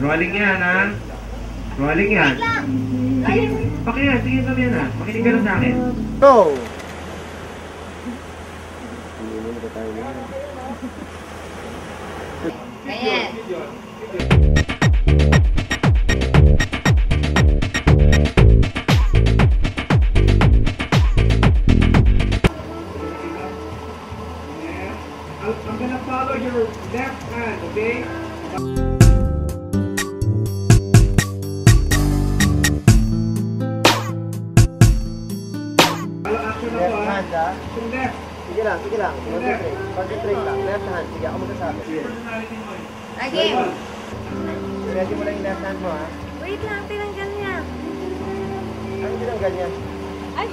Rolling yan, ha? Rolling yan. Sige, pakiyan. Sige lang yan, ha? Makinig ka lang sa akin. Go! Ayan. I'm gonna follow your left hand, okay? Left hand, ha? Sige lang, sige lang. Concentrate lang. Left hand. Sige, ako magkasabi. Lagi. Ready mo lang yung left hand mo, ha? Wait lang, tinanggal niya. Ano tinanggal niya? Ay!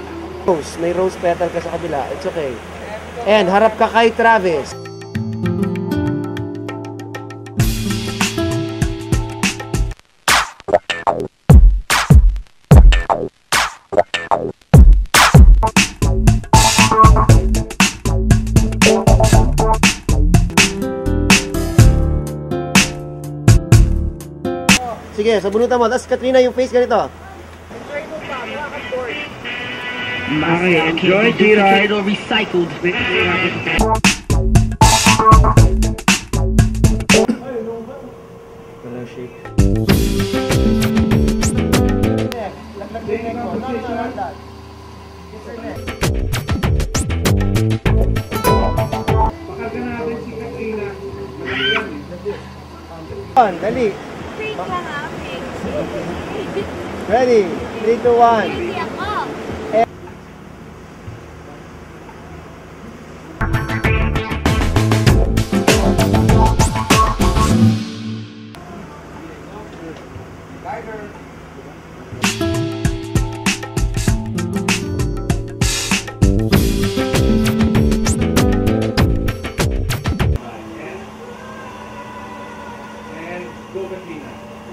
Rose. May rose petal ka sa kabila. It's okay. And harap ka kay Travis. Sige, sabunutan mo. Tapos Katrina yung face ganito. Okay, enjoy G-Ride or recycled. Walang shake. Pagkaganapin si Katrina. Dali. Fake lang ah, fake. Ready? 3, 2, 1. Hindi ako.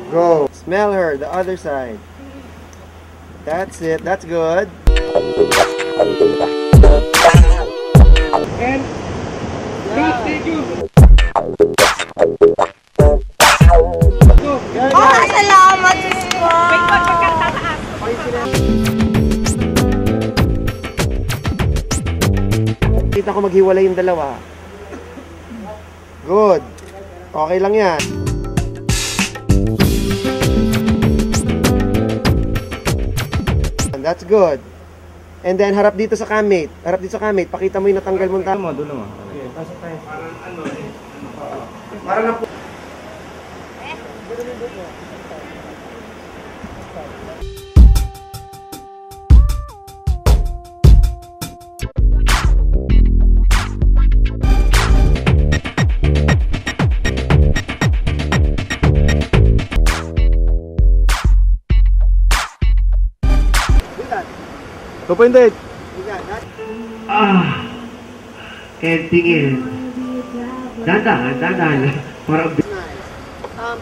Go. Smell her, the other side. That's it. That's good. And thank you. Oh, salamat, Diyos ko. Wait, pagkakataas. Kita ko maghiwalay yung dalawa. Good. Okay lang yan. That's good. And then harap dito sa camate. Harap dito sa camate. Pakita mo yung natanggal mong tama. Dulo mo. Okay, pasok tayo. Parang ano eh. Para lang po. Kapindit. And tingin. Dahan. Parang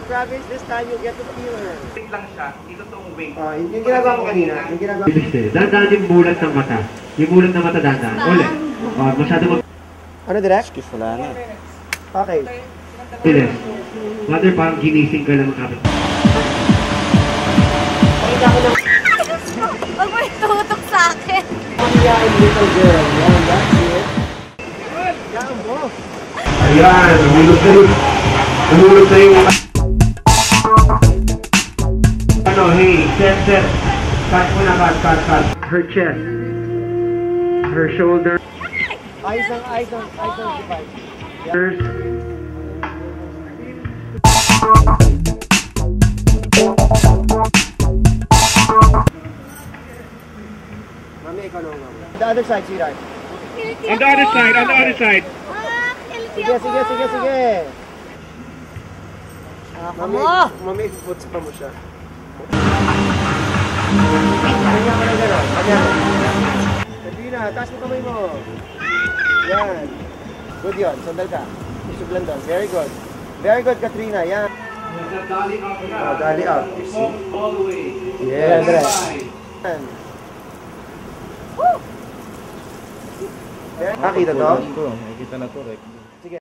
Travis, this time you get to feel her. wing lang siya. Ito tong wing. Yung ginagawa mo kanina. Yung ginagawa mo. Dahan yung bulat ng mata. Yung bulat ng mata dahan. Ulit. Masyado mag... Ano direct? Wala na. Okay. Bilis. Mother, parang ginising ka lang kapit. Huwag mo itutok sa akin. Pangyayin, little girl. Yan, that's it. Yan mo. Ayan, nahulog na yung... Ano, hey, sir. Cut mo na, cut. Her chest. Her shoulder. Eyes on device. Ears. Mami, ikaw na nga. The other side, Siran. On the other side. Sige. Mami, ipuputs pa mo siya. Kanya ka na gano'n. Katrina, taas mo kamay mo. Yan. Good yun. Sandal ka. Isog lang doon. Very good. Very good, Katrina. Yan. Dali up na. Oh, dali up. You see? Walk all the way. Yes. Right. Nakita to? Nakikita na to, Rek. Sige.